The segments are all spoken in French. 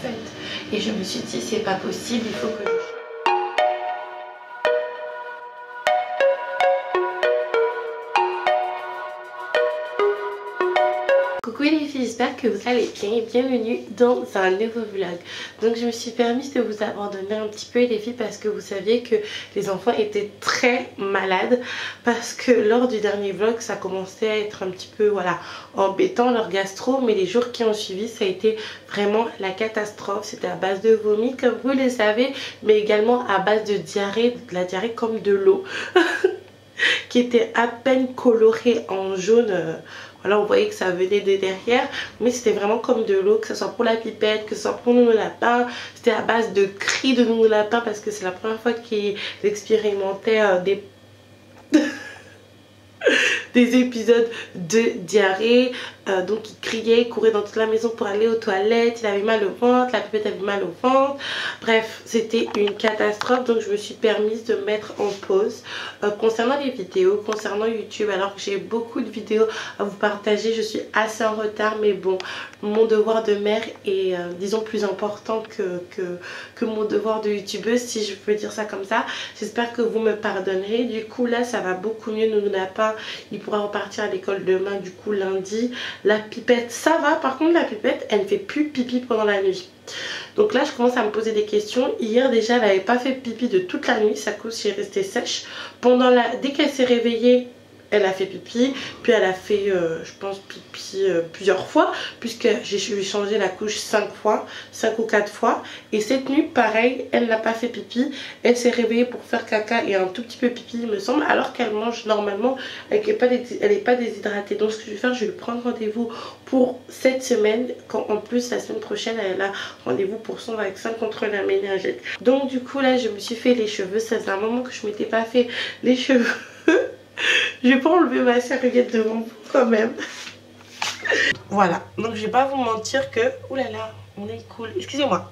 fait. Et je me suis dit c'est pas possible, il faut que je... Coucou les filles, j'espère que vous allez bien et bienvenue dans un nouveau vlog. Donc je me suis permise de vous abandonner un petit peu les filles parce que vous saviez que les enfants étaient très malades. Parce que lors du dernier vlog ça commençait à être un petit peu voilà embêtant leur gastro. Mais les jours qui ont suivi ça a été vraiment la catastrophe. C'était à base de vomi comme vous le savez, mais également à base de diarrhée, de la diarrhée comme de l'eau. Qui était à peine colorée en jaune. Voilà, on voyait que ça venait de derrière, mais c'était vraiment comme de l'eau, que ce soit pour la pipette, que ce soit pour Nounou Lapin. C'était à base de cris de Nounou Lapin parce que c'est la première fois qu'ils expérimentaient des épisodes de diarrhée. Donc il criait, il courait dans toute la maison pour aller aux toilettes, il avait mal au ventre, la pipette avait mal au ventre. Bref, c'était une catastrophe. Donc je me suis permise de mettre en pause concernant les vidéos, concernant YouTube. Alors que j'ai beaucoup de vidéos à vous partager, je suis assez en retard, mais bon, mon devoir de mère est disons plus important que mon devoir de youtubeuse, si je peux dire ça comme ça. J'espère que vous me pardonnerez. Du coup là ça va beaucoup mieux. Nounou Lapin il pourra repartir à l'école demain, du coup lundi. La pipette ça va, par contre la pipette elle ne fait plus pipi pendant la nuit. Donc là je commence à me poser des questions. Hier déjà elle n'avait pas fait pipi de toute la nuit, sa couche est restée sèche. Dès qu'elle s'est réveillée elle a fait pipi, puis elle a fait je pense pipi plusieurs fois, puisque j'ai changé la couche 5 fois, 5 ou 4 fois. Et cette nuit pareil, elle n'a pas fait pipi, elle s'est réveillée pour faire caca et un tout petit peu pipi il me semble, alors qu'elle mange normalement, elle n'est pas déshydratée. Donc ce que je vais faire, je vais lui prendre rendez-vous pour cette semaine, quand en plus la semaine prochaine elle a rendez-vous pour son vaccin contre la méningite. Donc du coup là je me suis fait les cheveux, ça faisait un moment que je m'étais pas fait les cheveux. Je vais pas enlever ma serviette devant vous quand même. Voilà, donc je vais pas vous mentir que... Ouh là là, on est cool. Excusez-moi.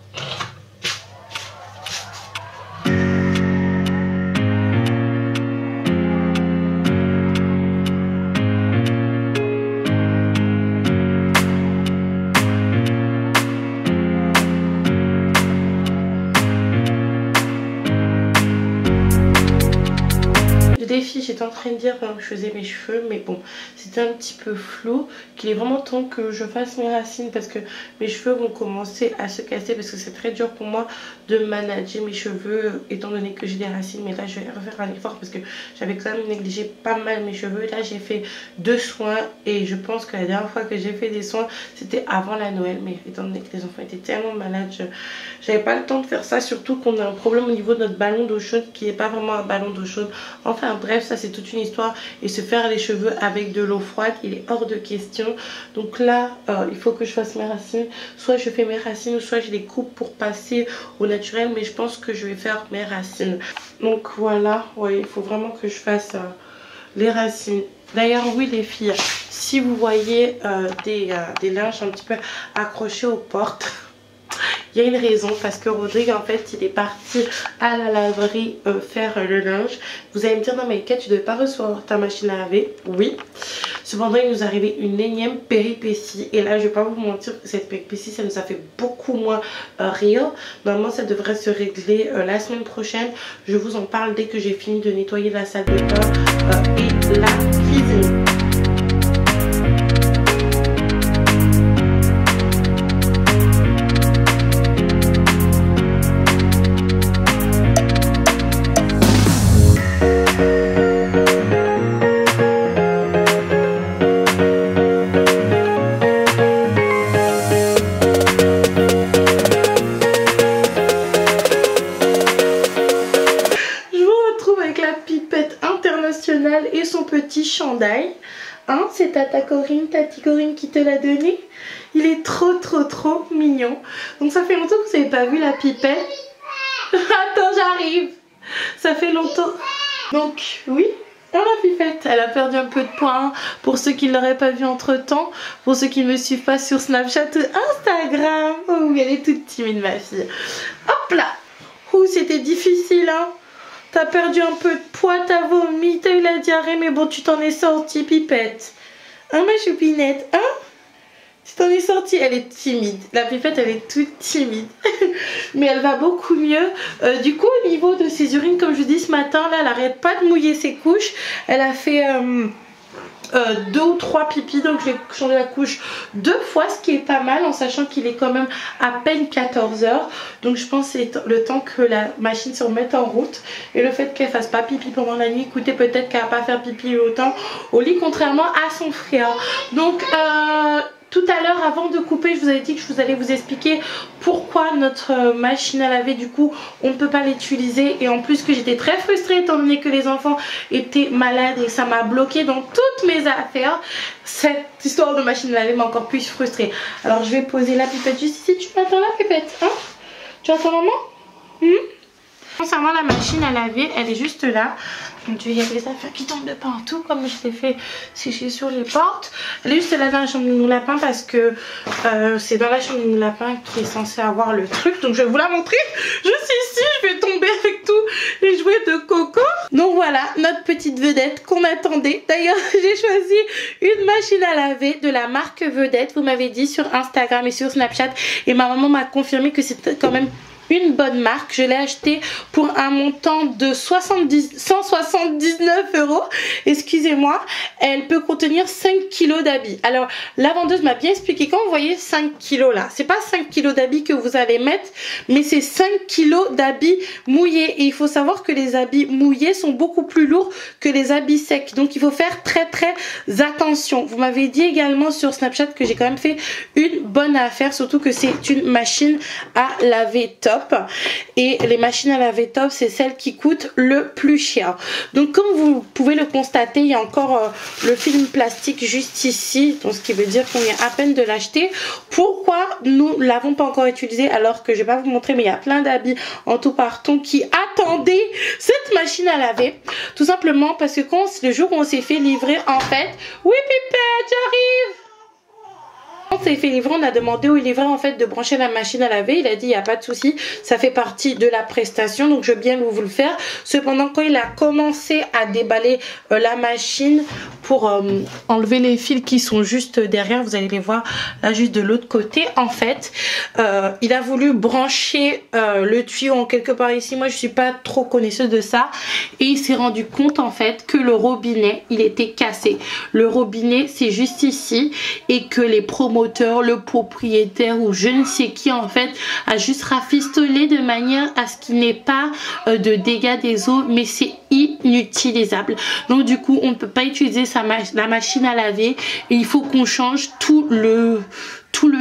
J'étais en train de dire pendant que je faisais mes cheveux, mais bon c'était un petit peu flou, qu'il est vraiment temps que je fasse mes racines parce que mes cheveux vont commencer à se casser, parce que c'est très dur pour moi de manager mes cheveux étant donné que j'ai des racines. Mais là je vais refaire un effort parce que j'avais quand même négligé pas mal mes cheveux. Là j'ai fait 2 soins et je pense que la dernière fois que j'ai fait des soins c'était avant la Noël, mais étant donné que les enfants étaient tellement malades, j'avais pas le temps de faire ça, surtout qu'on a un problème au niveau de notre ballon d'eau chaude qui n'est pas vraiment un ballon d'eau chaude. Enfin bref, ça c'est toute une histoire, et se faire les cheveux avec de l'eau froide il est hors de question. Donc là il faut que je fasse mes racines, soit je fais mes racines soit je les coupe pour passer au naturel, mais je pense que je vais faire mes racines. Donc voilà, ouais, il faut vraiment que je fasse les racines. D'ailleurs oui les filles, si vous voyez des linges un petit peu accrochés aux portes, il y a une raison, parce que Rodrigue en fait il est parti à la laverie faire le linge. Vous allez me dire non mais Kate, tu ne devais pas recevoir ta machine à laver. Oui, cependant il nous est arrivé une énième péripétie, et là je vais pas vous mentir que cette péripétie ça nous a fait beaucoup moins rire. Normalement ça devrait se régler la semaine prochaine. Je vous en parle dès que j'ai fini de nettoyer la salle de bain et la cuisine. Et son petit chandail, hein, c'est Tati Corinne qui te l'a donné. Il est trop mignon. Donc ça fait longtemps que vous n'avez pas vu la pipette. Attends, j'arrive. Ça fait longtemps. Donc oui, la pipette, elle a perdu un peu de poids, hein, pour ceux qui ne l'auraient pas vu entre temps, pour ceux qui ne me suivent pas sur Snapchat ou Instagram. Oh oui, elle est toute timide ma fille. Hop là. Ouh, c'était difficile, hein. T'as perdu un peu de poids, t'as vomi, t'as eu la diarrhée, mais bon tu t'en es sortie pipette. Hein ma choupinette, hein? Tu t'en es sortie. Elle est timide. La pipette, elle est toute timide. Mais elle va beaucoup mieux. Du coup, au niveau de ses urines, comme je vous dis ce matin, là, elle n'arrête pas de mouiller ses couches. Elle a fait 2 ou 3 pipis, donc je vais changer la couche 2 fois, ce qui est pas mal en sachant qu'il est quand même à peine 14 h. Donc je pense que c'est le temps que la machine se remette en route, et le fait qu'elle fasse pas pipi pendant la nuit, écoutez, peut-être qu'elle va pas faire pipi autant au lit, contrairement à son frère. Donc tout à l'heure, avant de couper, je vous avais dit que je vous allais vous expliquer pourquoi notre machine à laver, du coup, on ne peut pas l'utiliser. Et en plus que j'étais très frustrée étant donné que les enfants étaient malades et ça m'a bloqué dans toutes mes affaires. Cette histoire de machine à laver m'a encore plus frustrée. Alors je vais poser la pipette juste ici. Tu m'attends la pipette, hein? Tu attends maman? Concernant la machine à laver, elle est juste là. Mon Dieu, il y a des affaires qui tombent de partout, comme je l'ai fait sécher sur les portes. Elle est juste là dans la chambre de mon lapin parce que c'est dans la chambre de mon lapin qui est censé avoir le truc. Donc je vais vous la montrer. Je suis ici, je vais tomber avec tous les jouets de Coco. Donc voilà, notre petite vedette qu'on attendait. D'ailleurs, j'ai choisi une machine à laver de la marque Vedette. Vous m'avez dit sur Instagram et sur Snapchat. Et ma maman m'a confirmé que c'était quand même une bonne marque. Je l'ai acheté pour un montant de 179 €. Excusez-moi. Elle peut contenir 5 kg d'habits. Alors la vendeuse m'a bien expliqué, quand vous voyez 5 kg là, c'est pas 5 kg d'habits que vous allez mettre, mais c'est 5 kg d'habits mouillés. Et il faut savoir que les habits mouillés sont beaucoup plus lourds que les habits secs. Donc il faut faire très attention. Vous m'avez dit également sur Snapchat que j'ai quand même fait une bonne affaire, surtout que c'est une machine à laver top. Et les machines à laver top, c'est celles qui coûtent le plus cher. Donc comme vous pouvez le constater, il y a encore le film plastique juste ici, donc ce qui veut dire qu'on vient à peine de l'acheter. Pourquoi nous l'avons pas encore utilisé, alors que je vais pas vous montrer, mais il y a plein d'habits en tout partout qui attendaient cette machine à laver? Tout simplement parce que quand le jour où on s'est fait livrer, en fait, oui pipette, j'arrive. On s'est fait livrer, on a demandé au livreur en fait de brancher la machine à laver. Il a dit il n'y a pas de souci, ça fait partie de la prestation, donc je veux bien vous le faire. Cependant, quand il a commencé à déballer la machine pour enlever les fils qui sont juste derrière, vous allez les voir là juste de l'autre côté, en fait il a voulu brancher le tuyau en quelque part ici. Moi je suis pas trop connaisseuse de ça, et il s'est rendu compte en fait que le robinet il était cassé. Le robinet c'est juste ici, et que les promoteurs, le propriétaire ou je ne sais qui en fait a juste rafistolé de manière à ce qu'il n'ait pas de dégâts des eaux, mais c'est inutilisable. Donc du coup on ne peut pas utiliser la machine à laver, et il faut qu'on change tout le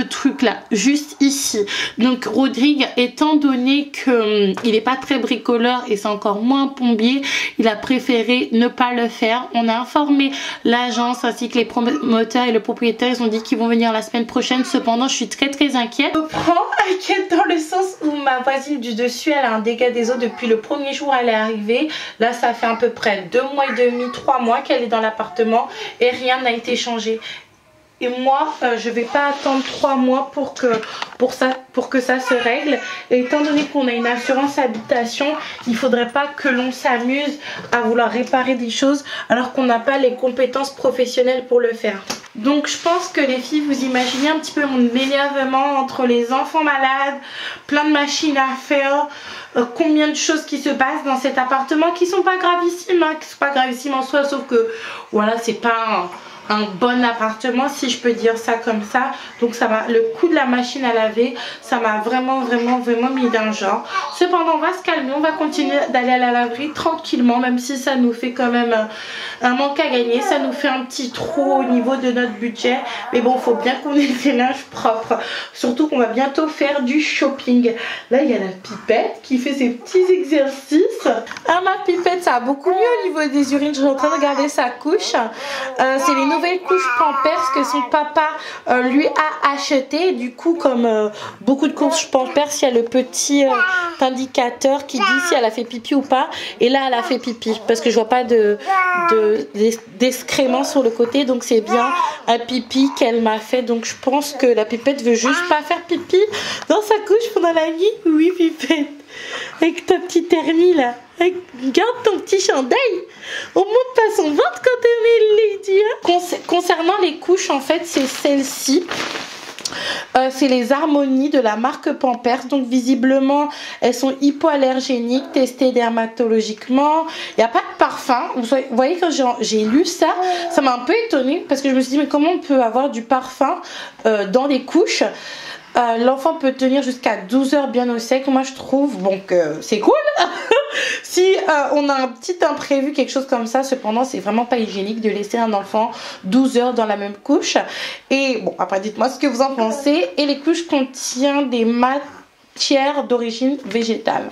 truc là juste ici. Donc Rodrigue, étant donné que il n'est pas très bricoleur et c'est encore moins plombier, il a préféré ne pas le faire. On a informé l'agence ainsi que les promoteurs et le propriétaire, ils ont dit qu'ils vont venir la semaine prochaine. Cependant je suis très inquiète. Je prends inquiète dans le sens où ma voisine du dessus elle a un dégât des eaux depuis le premier jour elle est arrivée. Là ça fait à peu près 2 mois et demi, 3 mois qu'elle est dans l'appartement et rien n'a été changé. Et moi je vais pas attendre 3 mois pour que ça se règle. Et étant donné qu'on a une assurance habitation, il faudrait pas que l'on s'amuse à vouloir réparer des choses alors qu'on n'a pas les compétences professionnelles pour le faire. Donc je pense que les filles, vous imaginez un petit peu mon énervement entre les enfants malades, plein de machines à faire, combien de choses qui se passent dans cet appartement qui sont pas gravissimes, hein, qui sont pas gravissimes en soi, sauf que voilà, c'est pas un bon appartement si je peux dire ça comme ça. Donc ça m'a, le coup de la machine à laver, ça m'a vraiment mis d'un genre. Cependant on va se calmer, on va continuer d'aller à la laverie tranquillement, même si ça nous fait quand même un manque à gagner, ça nous fait un petit trou au niveau de notre budget, mais bon faut bien qu'on ait des linges propres, surtout qu'on va bientôt faire du shopping. Là il y a la pipette qui fait ses petits exercices. Ah, ma pipette ça a beaucoup mieux au niveau des urines, je suis en train de regarder sa couche. C'est les nouvelles couches Pampers que son papa lui a acheté. Du coup comme beaucoup de couches Pampers, il y a le petit indicateur qui dit si elle a fait pipi ou pas, et là elle a fait pipi parce que je vois pas d'excréments sur le côté, donc c'est bien un pipi qu'elle m'a fait. Donc je pense que la pipette veut juste pas faire pipi dans sa couche pendant la nuit. Oui pipette, avec ta petite hernie là, regarde ton petit chandail, on monte pas son ventre quand on est lady, hein. Concernant les couches en fait c'est celle-ci. C'est les harmonies de la marque Pampers. Donc visiblement elles sont hypoallergéniques, testées dermatologiquement. Il n'y a pas de parfum. Vous voyez, quand j'ai lu ça, ça m'a un peu étonnée parce que je me suis dit mais comment on peut avoir du parfum dans les couches. L'enfant peut tenir jusqu'à 12 heures bien au sec, moi je trouve, donc c'est cool. Si on a un petit imprévu, quelque chose comme ça, cependant c'est vraiment pas hygiénique de laisser un enfant 12 heures dans la même couche. Et bon, après dites-moi ce que vous en pensez. Et les couches contiennent des matières d'origine végétale.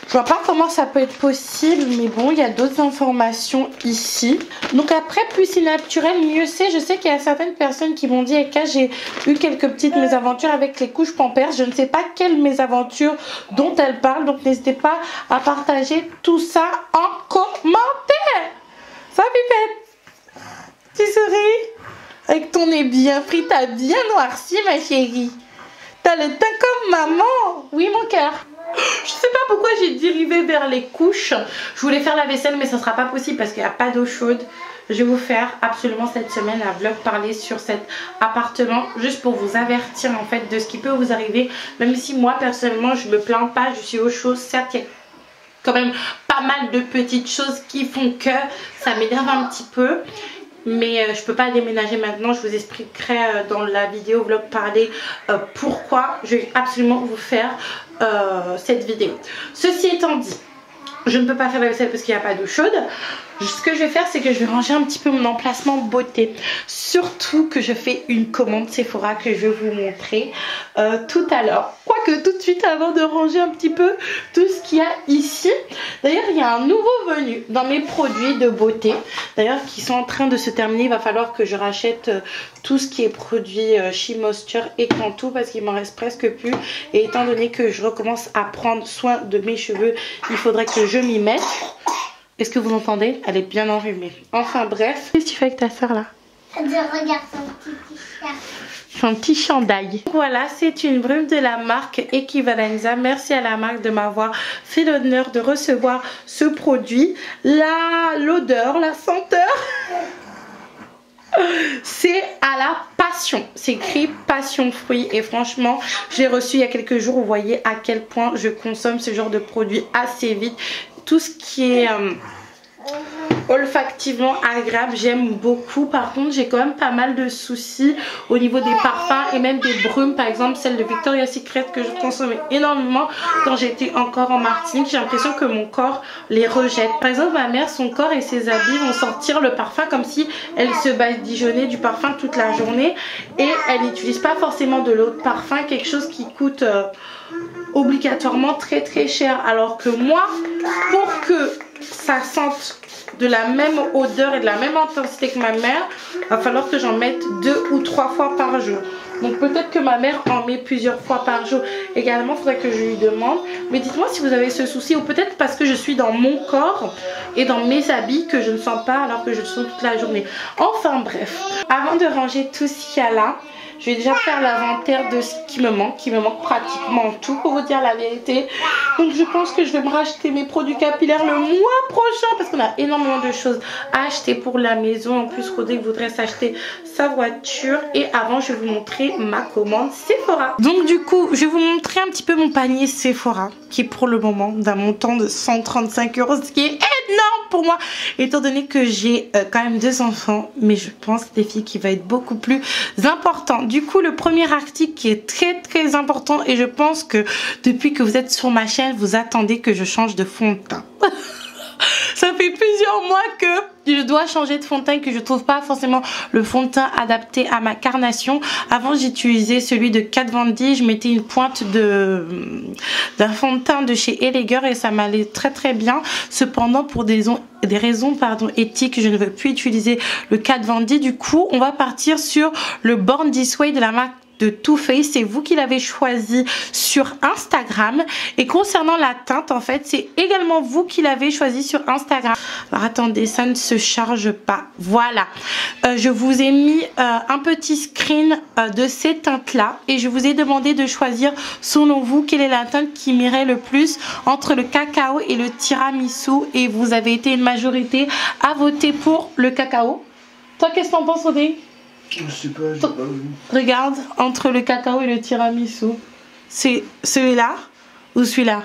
Je vois pas comment ça peut être possible, mais bon, il y a d'autres informations ici. Donc après, plus c'est naturel, mieux c'est. Je sais qu'il y a certaines personnes qui m'ont dit, Eka, j'ai eu quelques petites mésaventures avec les couches Pampers. Je ne sais pas quelles mésaventures dont elles parlent, donc n'hésitez pas à partager tout ça en commentaire. Ça, Pipette? Tu souris? Avec ton nez bien pris, t'as bien noirci, ma chérie. T'as le teint comme maman. Oui, mon cœur. Je sais pas pourquoi j'ai dérivé vers les couches. Je voulais faire la vaisselle mais ça sera pas possible parce qu'il n'y a pas d'eau chaude. Je vais vous faire absolument cette semaine un vlog parler sur cet appartement, juste pour vous avertir en fait de ce qui peut vous arriver. Même si moi personnellement je me plains pas, je suis au chaud. Certes il y a quand même pas mal de petites choses qui font que ça m'énerve un petit peu. Mais je peux pas déménager maintenant, je vous expliquerai dans la vidéo vlog parler pourquoi. Je vais absolument vous faire cette vidéo. Ceci étant dit, je ne peux pas faire la vaisselle parce qu'il n'y a pas d'eau chaude. Ce que je vais faire, c'est que je vais ranger un petit peu mon emplacement beauté. Surtout que je fais une commande Sephora que je vais vous montrer tout à l'heure. Quoique tout de suite avant de ranger un petit peu tout ce qu'il y a ici. D'ailleurs, il y a un nouveau venu dans mes produits de beauté. D'ailleurs, qui sont en train de se terminer. Il va falloir que je rachète tout ce qui est produit She Moisture et Cantu parce qu'il m'en reste presque plus. Et étant donné que je recommence à prendre soin de mes cheveux, il faudrait que je m'y mette. Est-ce que vous entendez? Elle est bien enrhumée. Enfin bref. Qu'est-ce que tu fais avec ta soeur là? Je regarde son petit t-shirt. Son petit chandail. Voilà, c'est une brume de la marque Equivalenza. Merci à la marque de m'avoir fait l'honneur de recevoir ce produit. L'odeur, la senteur, c'est à la passion. C'est écrit passion fruit. Et franchement, j'ai reçu il y a quelques jours. Vous voyez à quel point je consomme ce genre de produit assez vite. Tout ce qui est olfactivement agréable, j'aime beaucoup. Par contre, j'ai quand même pas mal de soucis au niveau des parfums et même des brumes. Par exemple, celle de Victoria's Secret que je consommais énormément quand j'étais encore en Martinique. J'ai l'impression que mon corps les rejette. Par exemple, ma mère, son corps et ses habits vont sortir le parfum comme si elle se badigeonnait du parfum toute la journée. Et elle n'utilise pas forcément de l'eau de parfum, quelque chose qui coûte obligatoirement très très cher. Alors que moi, pour que ça sente de la même odeur et de la même intensité que ma mère, il va falloir que j'en mette 2 ou 3 fois par jour. Donc peut-être que ma mère en met plusieurs fois par jour également, il faudrait que je lui demande. Mais dites-moi si vous avez ce souci, ou peut-être parce que je suis dans mon corps et dans mes habits que je ne sens pas alors que je le sens toute la journée. Enfin bref, avant de ranger tout ce qu'il y a là, je vais déjà faire l'inventaire de ce qui me manque. Il me manque pratiquement tout pour vous dire la vérité. Donc je pense que je vais me racheter mes produits capillaires le mois prochain parce qu'on a énormément de choses à acheter pour la maison. En plus, Rodrigue voudrait s'acheter sa voiture. Et avant, je vais vous montrer ma commande Sephora. Donc du coup, je vais vous montrer un petit peu mon panier Sephora qui est pour le moment d'un montant de 135 €, ce qui est énorme pour moi étant donné que j'ai quand même 2 enfants. Mais je pense, les filles, qu'il va être beaucoup plus important. Du coup, le premier article qui est très très important, et je pense que depuis que vous êtes sur ma chaîne, vous attendez que je change de fond de teint. Ça fait plusieurs mois que je dois changer de fond de teint, que je trouve pas forcément le fond de teint adapté à ma carnation. Avant, j'utilisais celui de Kat Von D. Je mettais une pointe d'un fond de teint de chez Elegeur et ça m'allait très très bien. Cependant, pour des raisons éthiques, je ne veux plus utiliser le Kat Von D. Du coup, on va partir sur le Born This Way de la marque de Too Faced. C'est vous qui l'avez choisi sur Instagram. Et concernant la teinte, en fait, c'est également vous qui l'avez choisi sur Instagram. Alors attendez, ça ne se charge pas. Voilà. Je vous ai mis un petit screen de ces teintes là et je vous ai demandé de choisir selon vous quelle est la teinte qui m'irait le plus entre le cacao et le tiramisu, et vous avez été une majorité à voter pour le cacao. Toi, qu'est-ce que t'en penses, Rodrigue? Je sais pas, j'ai pas vu. Regarde, entre le cacao et le tiramisu. C'est celui-là ou celui-là?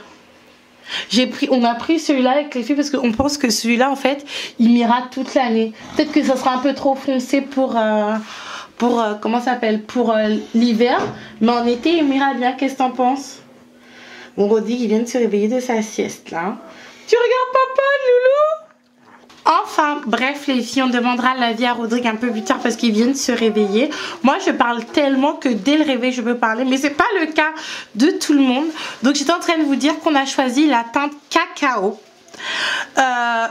On a pris celui-là avec les filles parce qu'on pense que celui-là, en fait, il m'ira toute l'année. Peut-être que ça sera un peu trop foncé pour comment ça s'appelle, pour l'hiver. Mais en été, il m'ira bien. Qu'est-ce que t'en penses? On redit qu'il vient de se réveiller de sa sieste, là. Tu regardes papa, loulou? Enfin, bref les filles, on demandera l'avis à Rodrigue un peu plus tard parce qu'il vient de se réveiller. Moi, je parle tellement que dès le réveil, je peux parler. Mais c'est pas le cas de tout le monde. Donc, j'étais en train de vous dire qu'on a choisi la teinte cacao.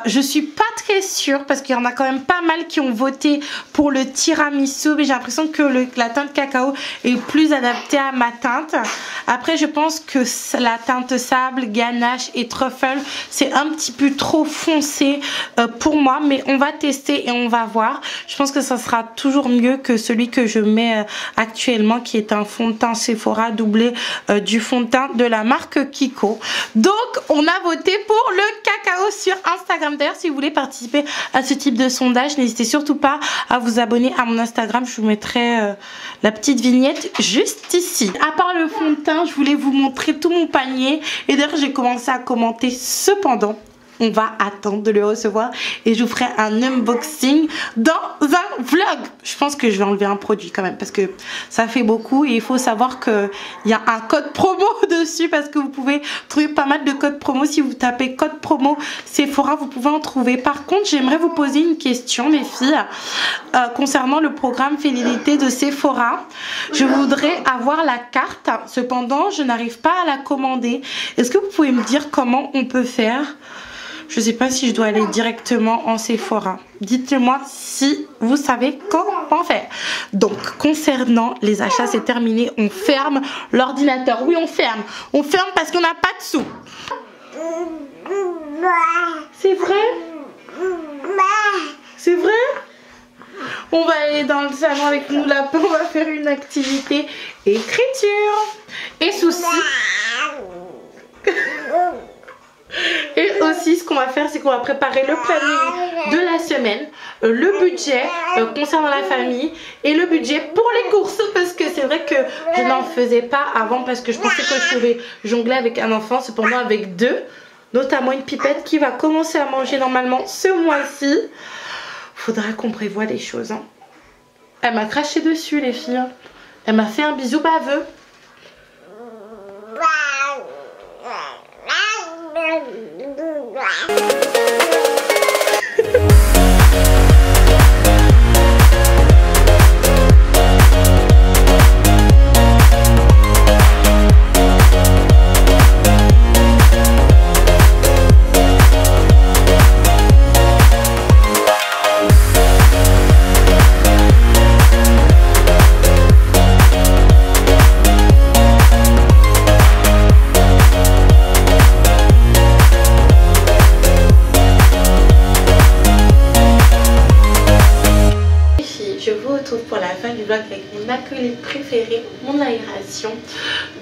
Je suis pas très sûre parce qu'il y en a quand même pas mal qui ont voté pour le tiramisu, mais j'ai l'impression que la teinte cacao est plus adaptée à ma teinte. Après, je pense que la teinte sable, ganache et truffle, c'est un petit peu trop foncé pour moi, mais on va tester et on va voir. Je pense que ça sera toujours mieux que celui que je mets actuellement, qui est un fond de teint Sephora doublé du fond de teint de la marque Kiko. Donc, on a voté pour le cacao sur Instagram. D'ailleurs, si vous voulez participer à ce type de sondage, n'hésitez surtout pas à vous abonner à mon Instagram. Je vous mettrai la petite vignette juste ici. À part le fond de teint, je voulais vous montrer tout mon panier. Et d'ailleurs, j'ai commencé à commenter. Cependant, on va attendre de le recevoir et je vous ferai un unboxing dans un vlog. Je pense que je vais enlever un produit quand même parce que ça fait beaucoup et il faut savoir qu'il y a un code promo dessus parce que vous pouvez trouver pas mal de codes promo. Si vous tapez code promo Sephora, vous pouvez en trouver. Par contre, j'aimerais vous poser une question, les filles, concernant le programme fidélité de Sephora. Je voudrais avoir la carte, cependant, je n'arrive pas à la commander. Est-ce que vous pouvez me dire comment on peut faire? Je ne sais pas si je dois aller directement en Sephora. Dites-moi si vous savez comment faire. Donc, concernant les achats, c'est terminé. On ferme l'ordinateur. Oui, on ferme. On ferme parce qu'on n'a pas de sous. C'est vrai? C'est vrai? On va aller dans le salon avec nous là. On va faire une activité écriture. Et souci. Et aussi ce qu'on va faire, c'est qu'on va préparer le planning de la semaine, le budget concernant la famille et le budget pour les courses, parce que c'est vrai que je n'en faisais pas avant parce que je pensais que je pouvais jongler avec un enfant, cependant avec deux, notamment une pipette qui va commencer à manger normalement ce mois-ci. Faudra qu'on prévoie les choses, hein. Elle m'a craché dessus les filles, elle m'a fait un bisou baveux. Pour la fin du vlog avec mon acolyte préféré, mon aération.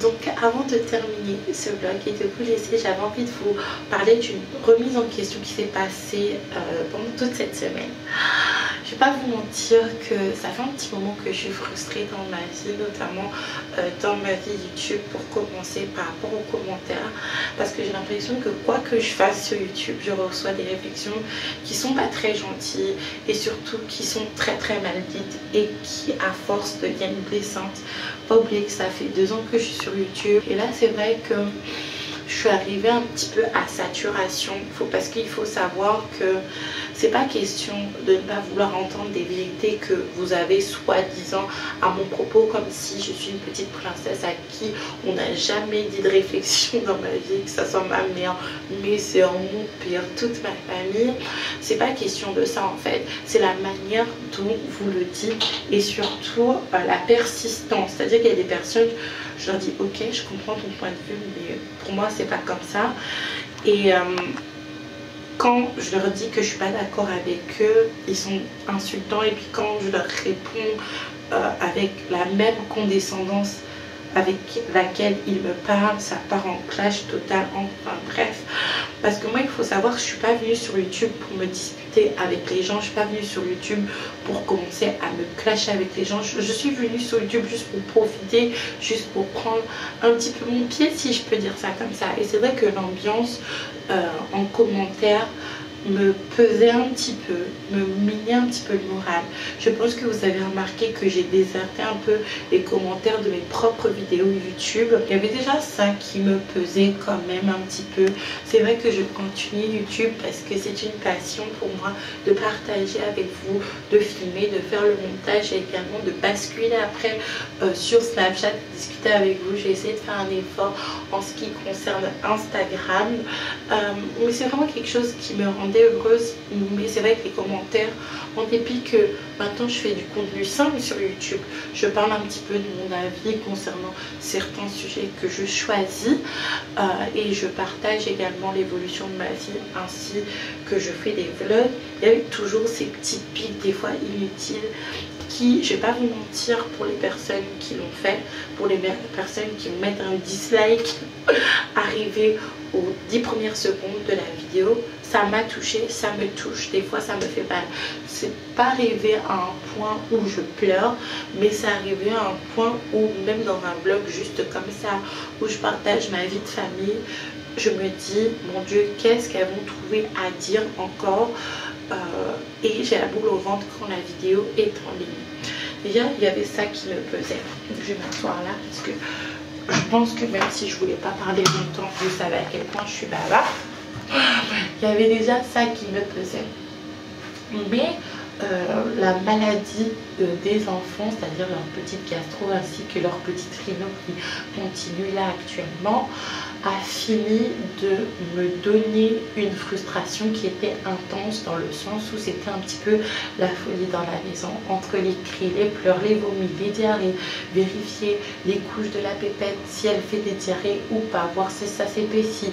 Donc avant de terminer ce vlog et de vous laisser, j'avais envie de vous parler d'une remise en question qui s'est passée pendant toute cette semaine. Je vais pas vous mentir que ça fait un petit moment que je suis frustrée dans ma vie, notamment dans ma vie YouTube, pour commencer par rapport aux commentaires, parce que j'ai l'impression que quoi que je fasse sur YouTube, je reçois des réflexions qui sont pas très gentilles et surtout qui sont très mal dites et qui à force deviennent blessantes. Pas oublier que ça fait 2 ans que je suis sur YouTube et là c'est vrai que je suis arrivée un petit peu à saturation, parce qu'il faut savoir que c'est pas question de ne pas vouloir entendre des vérités que vous avez soi-disant à mon propos, comme si je suis une petite princesse à qui on n'a jamais dit de réflexion dans ma vie, que ça soit ma mère, mes soeurs, mon père, toute ma famille. C'est pas question de ça en fait, c'est la manière dont vous le dites et surtout la persistance. C'est-à-dire qu'il y a des personnes, je leur dis ok, je comprends ton point de vue, mais pour moi c'est pas comme ça. Et quand je leur dis que je suis pas d'accord avec eux, ils sont insultants. Et puis quand je leur réponds avec la même condescendance avec laquelle ils me parlent, ça part en clash total. Enfin bref, Parce que moi, il faut savoir que je suis pas venue sur YouTube pour me disputer avec les gens. Je suis pas venue sur YouTube pour commencer à me clasher avec les gens. Je suis venue sur YouTube juste pour profiter, juste pour prendre un petit peu mon pied, si je peux dire ça comme ça. Et c'est vrai que l'ambiance en commentaire me pesait un petit peu, me minait un petit peu le moral. Je pense que vous avez remarqué que j'ai déserté un peu les commentaires de mes propres vidéos YouTube. Il y avait déjà ça qui me pesait quand même un petit peu. C'est vrai que je continue YouTube parce que c'est une passion pour moi de partager avec vous, de filmer, de faire le montage et également de basculer après sur Snapchat, discuter avec vous. J'ai essayé de faire un effort en ce qui concerne Instagram, mais c'est vraiment quelque chose qui me rendait heureuse. Mais c'est vrai que les commentaires, en dépit que maintenant je fais du contenu simple sur YouTube, je parle un petit peu de mon avis concernant certains sujets que je choisis et je partage également l'évolution de ma vie ainsi que je fais des vlogs. Il y a eu toujours ces petites piques des fois inutiles qui, je vais pas vous mentir, pour les personnes qui l'ont fait, pour les personnes qui me mettent un dislike arrivé aux 10 premières secondes de la vidéo, ça m'a touché, ça me touche, des fois ça me fait mal. C'est pas arrivé à un point où je pleure, mais c'est arrivé à un point où même dans un vlog juste comme ça, où je partage ma vie de famille, je me dis, mon Dieu, qu'est-ce qu'elles vont trouver à dire encore, et j'ai la boule au ventre quand la vidéo est en ligne. Déjà, il y avait ça qui me pesait. Je vais m'asseoir là parce que je pense que même si je voulais pas parler longtemps, vous savez à quel point je suis bavard. Il y avait déjà ça qui me pesait. Mais la maladie des enfants, c'est-à-dire leur petite gastro ainsi que leur petite rhino qui continue là actuellement, a fini de me donner une frustration qui était intense, dans le sens où c'était un petit peu la folie dans la maison, entre les cris, les pleurs, les vomis, les diarrhées, vérifier les couches de la pépette, si elle fait des diarrhées ou pas, voir si ça s'épaissit,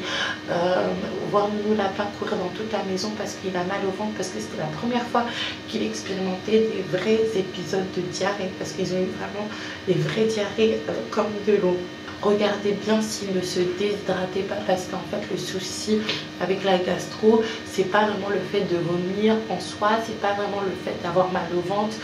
voir Nounou Lapin courir dans toute la maison parce qu'il a mal au ventre, parce que c'était la première fois qu'il expérimentait des vrais épisodes de diarrhée, parce qu'ils ont eu vraiment des vraies diarrhées comme de l'eau. Regardez bien s'il ne se déshydratait pas, parce qu'en fait le souci avec la gastro, c'est pas vraiment le fait de vomir en soi, c'est pas vraiment le fait d'avoir mal au ventre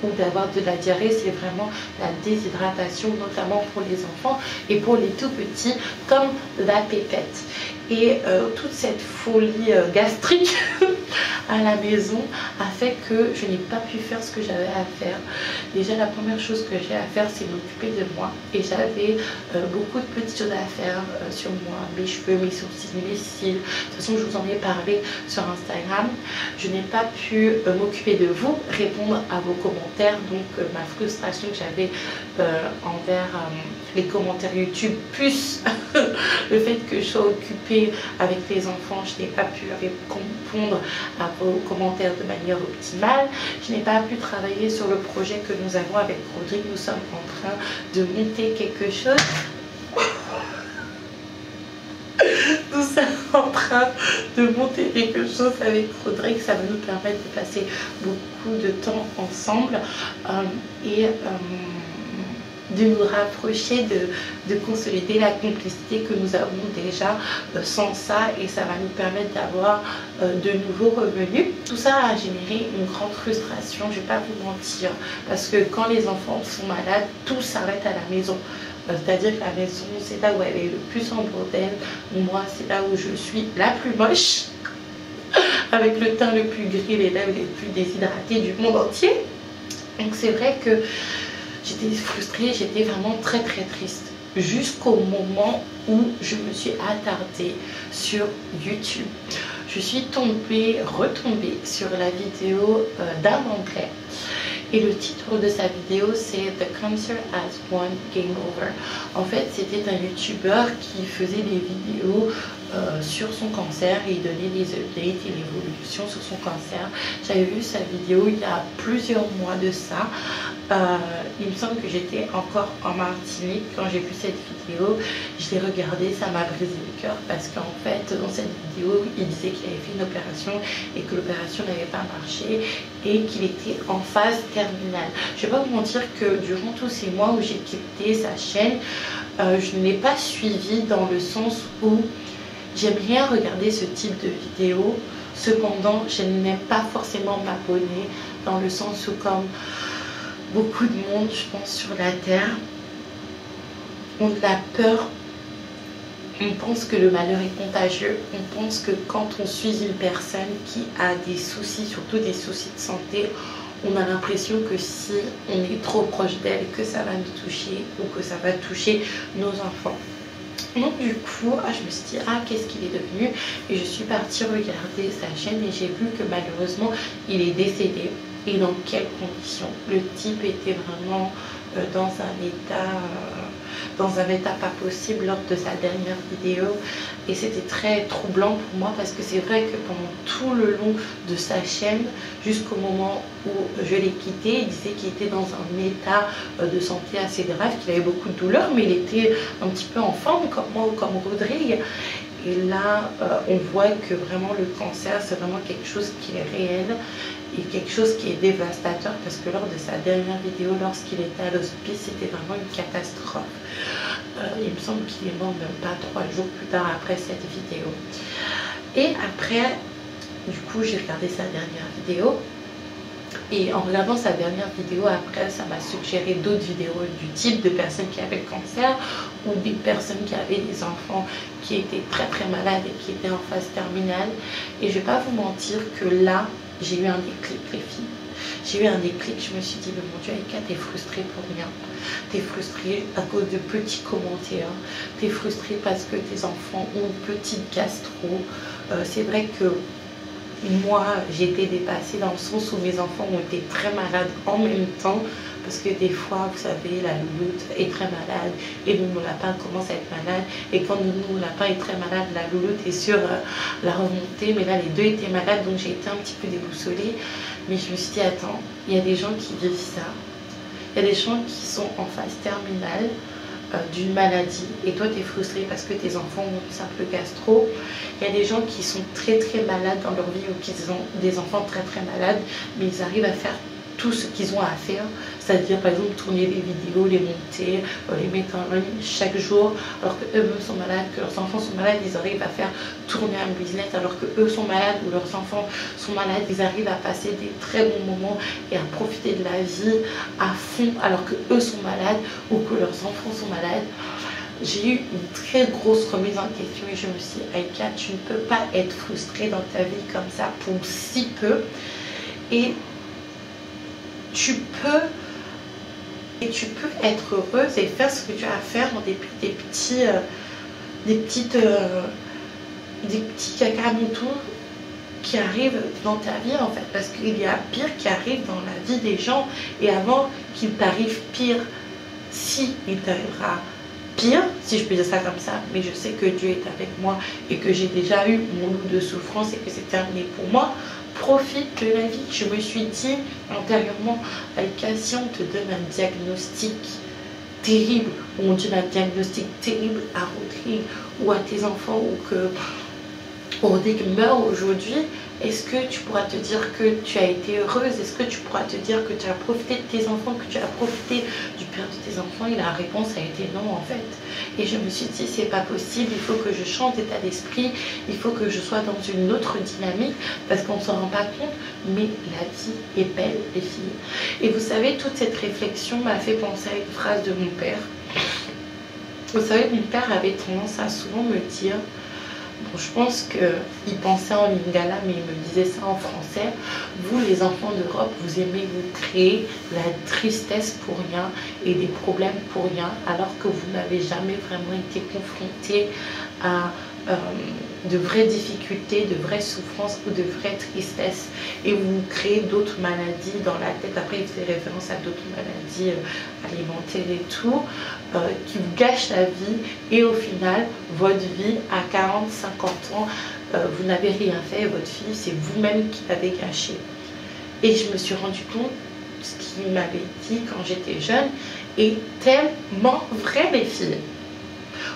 ou d'avoir de la diarrhée, c'est vraiment la déshydratation, notamment pour les enfants et pour les tout petits comme la pépette. Et toute cette folie gastrique à la maison a fait que je n'ai pas pu faire ce que j'avais à faire. Déjà, la première chose que j'ai à faire, c'est m'occuper de moi. Et j'avais beaucoup de petites choses à faire sur moi, mes cheveux, mes sourcils, mes cils. De toute façon, je vous en ai parlé sur Instagram. Je n'ai pas pu m'occuper de vous, répondre à vos commentaires. Donc, ma frustration que j'avais envers les commentaires YouTube, plus le fait que je sois occupée avec les enfants, je n'ai pas pu répondre à vos commentaires de manière optimale. Je n'ai pas pu travailler sur le projet que nous avons avec Rodrigue. Nous sommes en train de monter quelque chose. Nous sommes en train de monter quelque chose avec Rodrigue. Ça va nous permettre de passer beaucoup de temps ensemble et de nous rapprocher, de consolider la complicité que nous avons déjà sans ça, et ça va nous permettre d'avoir de nouveaux revenus. Tout ça a généré une grande frustration, je ne vais pas vous mentir, parce que quand les enfants sont malades, tout s'arrête à la maison. C'est-à-dire que la maison, c'est là où elle est le plus en bordel. Moi, c'est là où je suis la plus moche, avec le teint le plus gris, les lèvres les plus déshydratées du monde entier. Donc c'est vrai que j'étais frustrée, j'étais vraiment très triste. Jusqu'au moment où je me suis attardée sur YouTube. Je suis retombée sur la vidéo d'un Anglais. Et le titre de sa vidéo, c'est The Cancer Has One Game Over. En fait, c'était un YouTuber qui faisait des vidéos sur son cancer et il donnait des updates et l'évolution sur son cancer. J'avais vu sa vidéo il y a plusieurs mois de ça. Il me semble que j'étais encore en Martinique quand j'ai vu cette vidéo. Je l'ai regardée, ça m'a brisé le cœur parce qu'en fait, dans cette vidéo, il disait qu'il avait fait une opération et que l'opération n'avait pas marché et qu'il était en phase terminale. Je ne vais pas vous mentir que durant tous ces mois où j'ai quitté sa chaîne, je ne l'ai pas suivi dans le sens où J'aime bien regarder ce type de vidéo. Cependant, je n'aime pas forcément m'abonner dans le sens où, comme beaucoup de monde, je pense, sur la terre, on a peur. On pense que le malheur est contagieux. On pense que quand on suit une personne qui a des soucis, surtout des soucis de santé, on a l'impression que si on est trop proche d'elle, que ça va nous toucher ou que ça va toucher nos enfants. Donc du coup, je me suis dit, qu'est-ce qu'il est devenu? Et je suis partie regarder sa chaîne et j'ai vu que malheureusement, il est décédé. Et dans quelles conditions? Le type était vraiment dans un état pas possible lors de sa dernière vidéo. Et c'était très troublant pour moi parce que c'est vrai que pendant tout le long de sa chaîne, jusqu'au moment où je l'ai quitté, il disait qu'il était dans un état de santé assez grave, qu'il avait beaucoup de douleurs, mais il était un petit peu en forme comme moi ou comme Rodrigue. Et là, on voit que vraiment le cancer, c'est vraiment quelque chose qui est réel et quelque chose qui est dévastateur parce que lors de sa dernière vidéo, lorsqu'il était à l'hospice, c'était vraiment une catastrophe. Il me semble qu'il est mort même pas 3 jours plus tard après cette vidéo. Et après, du coup, j'ai regardé sa dernière vidéo. Et en regardant sa dernière vidéo, après, ça m'a suggéré d'autres vidéos du type de personnes qui avaient le cancer ou des personnes qui avaient des enfants qui étaient très très malades et qui étaient en phase terminale. Et je vais pas vous mentir que là, j'ai eu un déclic, les filles. J'ai eu un déclic, je me suis dit, mais mon Dieu, Aïka, t'es frustrée pour rien. T'es frustrée à cause de petits commentaires. T'es frustrée parce que tes enfants ont une petite gastro. C'est vrai que moi, j'ai été dépassée dans le sens où mes enfants ont été très malades en même temps. Parce que des fois, vous savez, la louloute est très malade et le nounou lapin commence à être malade. Et quand le nounou lapin est très malade, la louloute est sur la remontée. Mais là, les deux étaient malades, donc j'ai été un petit peu déboussolée. Mais je me suis dit, attends, il y a des gens qui vivent ça. Il y a des gens qui sont en phase terminale d'une maladie et toi tu es frustré parce que tes enfants ont une simple gastro. Il y a des gens qui sont très très malades dans leur vie ou qui ont des enfants très très malades, mais ils arrivent à faire tout ce qu'ils ont à faire, c'est-à-dire par exemple tourner des vidéos, les monter, les mettre en ligne chaque jour, alors qu'eux-mêmes sont malades, que leurs enfants sont malades, ils arrivent à faire tourner un business, alors qu'eux sont malades ou leurs enfants sont malades, ils arrivent à passer des très bons moments et à profiter de la vie à fond, alors qu'eux sont malades ou que leurs enfants sont malades. J'ai eu une très grosse remise en question et je me suis dit, Aïka, tu ne peux pas être frustrée dans ta vie comme ça pour si peu. Et tu peux être heureuse et faire ce que tu as à faire dans des petits cacamoutous qui arrivent dans ta vie en fait, parce qu'il y a pire qui arrive dans la vie des gens et avant qu'il t'arrive pire, si il t'arrivera pire, si je peux dire ça comme ça, mais je sais que Dieu est avec moi et que j'ai déjà eu mon lot de souffrance et que c'est terminé pour moi. Profite de la vie. Je me suis dit antérieurement, Aïka, si on te donne un diagnostic terrible, ou on donne un diagnostic terrible à Rodrigue ou à tes enfants, ou que Rodrigue meurt aujourd'hui, est-ce que tu pourras te dire que tu as été heureuse? Est-ce que tu pourras te dire que tu as profité de tes enfants, que tu as profité du père de tes enfants? Et la réponse a été non en fait. Et je me suis dit, c'est pas possible, il faut que je change d'état d'esprit, il faut que je sois dans une autre dynamique, parce qu'on ne s'en rend pas compte, mais la vie est belle, les filles. Et vous savez, toute cette réflexion m'a fait penser à une phrase de mon père. Vous savez, mon père avait tendance à souvent me dire, bon, je pense qu'il pensait en lingala, mais il me disait ça en français. Vous, les enfants d'Europe, vous aimez vous créer la tristesse pour rien et des problèmes pour rien, alors que vous n'avez jamais vraiment été confrontés à de vraies difficultés, de vraies souffrances ou de vraies tristesses. Et vous créez d'autres maladies dans la tête. Après, il fait référence à d'autres maladies alimentaires et tout, qui vous gâchent la vie. Et au final, votre vie, à 40, 50 ans, vous n'avez rien fait. Et votre fille, c'est vous-même qui l'avez gâchée. Et je me suis rendu compte, ce qu'il m'avait dit quand j'étais jeune, est tellement vrai, les filles.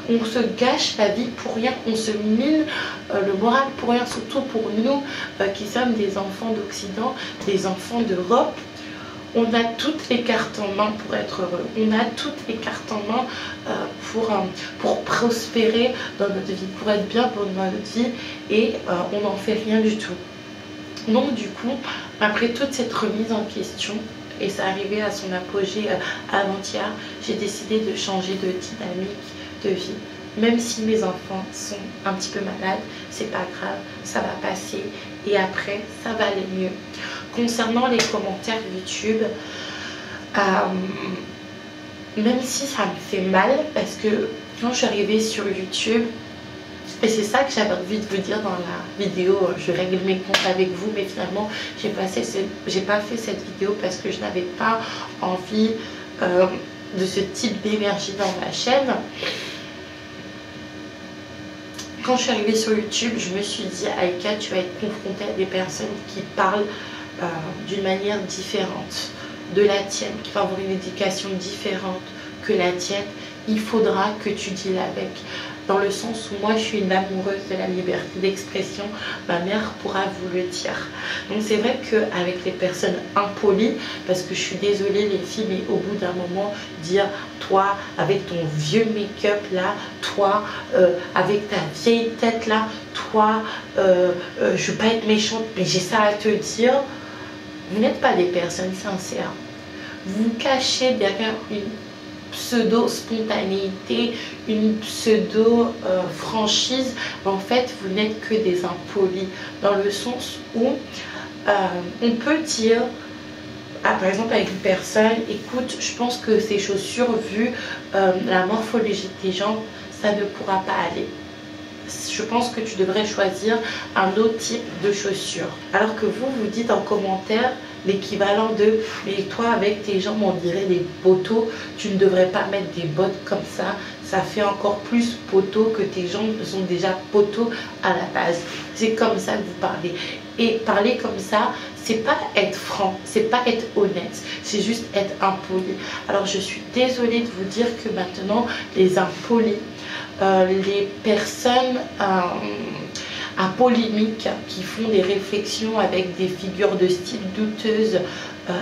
On se gâche la vie pour rien, on se mine le moral pour rien, surtout pour nous qui sommes des enfants d'Occident, des enfants d'Europe. On a toutes les cartes en main pour être heureux. On a toutes les cartes en main pour prospérer dans notre vie, pour être bien pour notre vie, et on n'en fait rien du tout. Donc du coup, après toute cette remise en question, et ça arrivait à son apogée avant-hier, j'ai décidé de changer de dynamique de vie. Même si mes enfants sont un petit peu malades, c'est pas grave, ça va passer et après ça va aller mieux. Concernant les commentaires YouTube, même si ça me fait mal, parce que quand je suis arrivée sur YouTube, et c'est ça que j'avais envie de vous dire dans la vidéo, je règle mes comptes avec vous, mais finalement j'ai pas fait cette vidéo parce que je n'avais pas envie de ce type d'énergie dans ma chaîne. Quand je suis arrivée sur YouTube, je me suis dit, Aïka, tu vas être confrontée à des personnes qui parlent d'une manière différente de la tienne, qui vont avoir une éducation différente que la tienne. Il faudra que tu deals avec. Dans le sens où moi je suis une amoureuse de la liberté d'expression, ma mère pourra vous le dire. Donc c'est vrai qu'avec les personnes impolies, parce que je suis désolée les filles, mais au bout d'un moment, dire toi avec ton vieux make-up là, toi avec ta vieille tête là, toi je veux pas être méchante, mais j'ai ça à te dire, vous n'êtes pas des personnes sincères. Vous vous cachez derrière une pseudo-spontanéité, une pseudo-franchise, en fait vous n'êtes que des impolis, dans le sens où on peut dire, par exemple avec une personne, écoute, je pense que ces chaussures, vu la morphologie des jambes, ça ne pourra pas aller. Je pense que tu devrais choisir un autre type de chaussures. Alors que vous dites en commentaire l'équivalent de « mais toi avec tes jambes on dirait des poteaux, tu ne devrais pas mettre des bottes comme ça, ça fait encore plus poteau que tes jambes sont déjà poteaux à la base ». C'est comme ça que vous parlez. Et parler comme ça, c'est pas être franc, c'est pas être honnête, c'est juste être impoli. Alors je suis désolée de vous dire que maintenant les impolis, les personnes à polémique qui font des réflexions avec des figures de style douteuses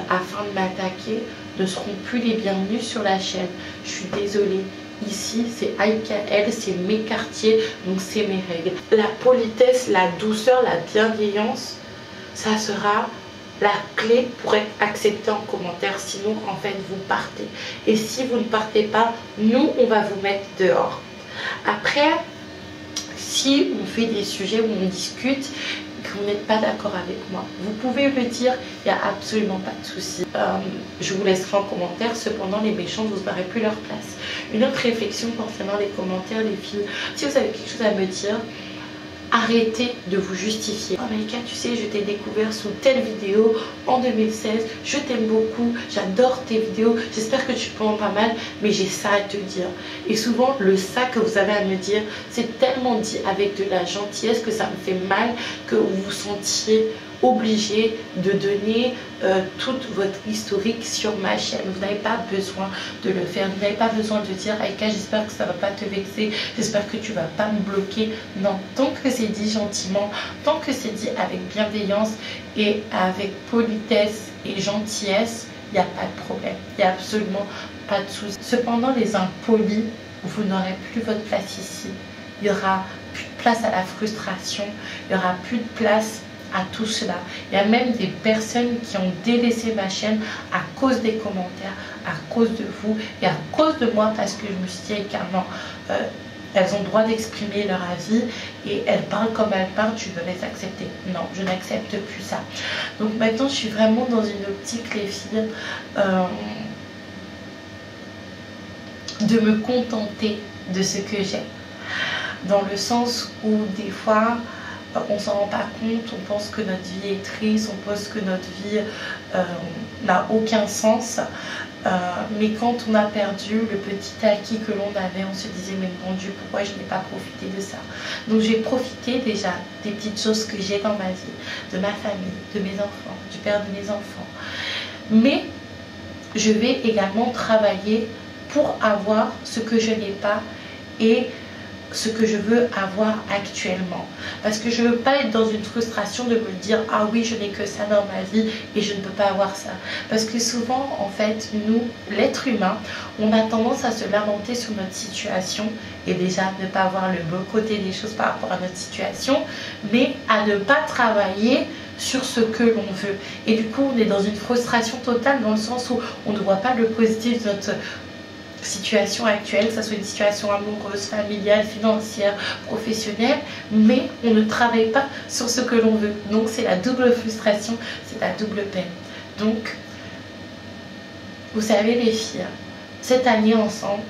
afin de m'attaquer ne seront plus les bienvenus sur la chaîne. Je suis désolée. Ici, c'est Aïka, c'est mes quartiers, donc c'est mes règles. La politesse, la douceur, la bienveillance, ça sera la clé pour être accepté en commentaire. Sinon, en fait, vous partez. Et si vous ne partez pas, nous, on va vous mettre dehors. Après, si on fait des sujets où on discute, que vous n'êtes pas d'accord avec moi, vous pouvez le dire, il n'y a absolument pas de souci. Je vous laisserai en commentaire, cependant les méchants, vous n'aurez plus leur place. Une autre réflexion concernant les commentaires, les filles, si vous avez quelque chose à me dire, arrêtez de vous justifier. Oh Aïka, tu sais, je t'ai découvert sous telle vidéo en 2016, je t'aime beaucoup, j'adore tes vidéos, j'espère que tu prends pas mal, mais j'ai ça à te dire. Et souvent, le ça que vous avez à me dire, c'est tellement dit avec de la gentillesse que ça me fait mal, que vous vous sentiez obligé de donner toute votre historique sur ma chaîne. Vous n'avez pas besoin de le faire, vous n'avez pas besoin de dire Aïka, j'espère que ça va pas te vexer, j'espère que tu vas pas me bloquer. Non, tant que c'est dit gentiment, tant que c'est dit avec bienveillance et avec politesse et gentillesse, il n'y a pas de problème, il n'y a absolument pas de souci. Cependant, les impolis, vous n'aurez plus votre place ici. Il n'y aura plus de place à la frustration, il n'y aura plus de place à tout cela. Il y a même des personnes qui ont délaissé ma chaîne à cause des commentaires, à cause de vous et à cause de moi, parce que je me suis dit carrément elles ont le droit d'exprimer leur avis et elles parlent comme elles parlent, tu veux les accepter. Non, je n'accepte plus ça. Donc maintenant je suis vraiment dans une optique, les filles, de me contenter de ce que j'ai, dans le sens où des fois on s'en rend pas compte, on pense que notre vie est triste, on pense que notre vie n'a aucun sens, mais quand on a perdu le petit acquis que l'on avait, on se disait mais mon Dieu, pourquoi je n'ai pas profité de ça. Donc j'ai profité déjà des petites choses que j'ai dans ma vie, de ma famille, de mes enfants, du père de mes enfants, mais je vais également travailler pour avoir ce que je n'ai pas et ce que je veux avoir actuellement, parce que je veux pas être dans une frustration de me dire ah oui je n'ai que ça dans ma vie et je ne peux pas avoir ça, parce que souvent en fait nous, l'être humain, on a tendance à se lamenter sur notre situation et déjà ne pas voir le beau côté des choses par rapport à notre situation, mais à ne pas travailler sur ce que l'on veut, et du coup on est dans une frustration totale dans le sens où on ne voit pas le positif de notre situation actuelle, que ce soit une situation amoureuse, familiale, financière, professionnelle, mais on ne travaille pas sur ce que l'on veut. Donc c'est la double frustration, c'est la double peine. Donc, vous savez les filles, cette année ensemble,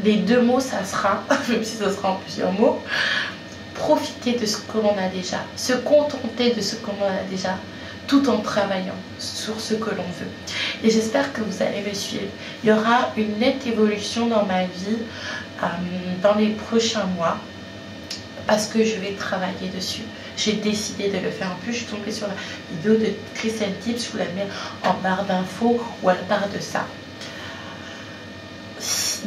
les 2 mots ça sera, même si ce sera en plusieurs mots, profiter de ce que l'on a déjà, se contenter de ce que l'on a déjà, tout en travaillant sur ce que l'on veut. Et j'espère que vous allez me suivre. Il y aura une nette évolution dans ma vie dans les prochains mois, parce que je vais travailler dessus. J'ai décidé de le faire. En plus, je suis tombée sur la vidéo de Christelle Tips, je vous la mets en barre d'infos où elle parle de ça.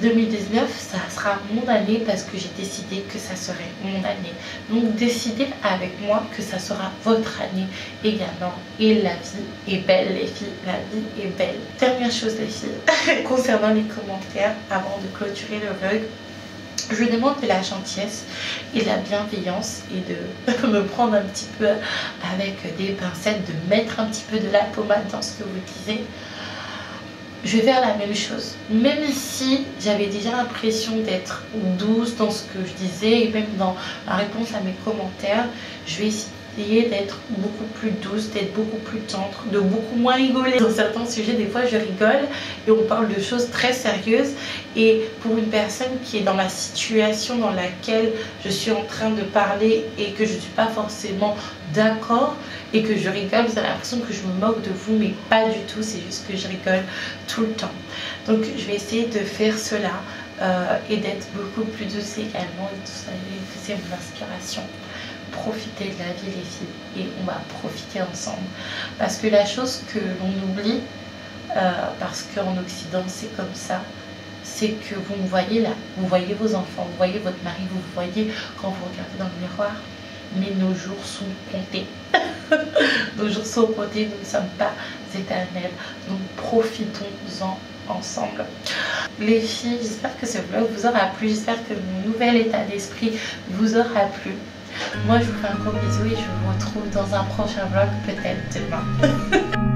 2019, ça sera mon année parce que j'ai décidé que ça serait mon année. Donc décidez avec moi que ça sera votre année également. Et la vie est belle les filles, la vie est belle. Dernière chose les filles, concernant les commentaires, avant de clôturer le vlog, je vous demande de la gentillesse et de la bienveillance et de me prendre un petit peu avec des pincettes, de mettre un petit peu de la pommade dans ce que vous disiez. Je vais faire la même chose, même si j'avais déjà l'impression d'être douce dans ce que je disais et même dans ma réponse à mes commentaires, je vais essayer d'être beaucoup plus douce, d'être beaucoup plus tendre, de beaucoup moins rigoler. Dans certains sujets, des fois je rigole et on parle de choses très sérieuses, et pour une personne qui est dans la situation dans laquelle je suis en train de parler et que je ne suis pas forcément d'accord et que je rigole, vous avez l'impression que je me moque de vous, mais pas du tout, c'est juste que je rigole tout le temps. Donc je vais essayer de faire cela et d'être beaucoup plus douce également, et tout ça, c'est mon inspiration. Profiter de la vie les filles, et on va profiter ensemble, parce que la chose que l'on oublie, parce qu'en Occident c'est comme ça, c'est que vous me voyez là, vous voyez vos enfants, vous voyez votre mari, vous voyez quand vous regardez dans le miroir, mais nos jours sont comptés. Nos jours sont comptés, nous ne sommes pas éternels, donc profitons-en ensemble. Les filles, j'espère que ce vlog vous aura plu, j'espère que mon nouvel état d'esprit vous aura plu. Moi je vous fais un gros bisou et je vous retrouve dans un prochain vlog, peut-être demain.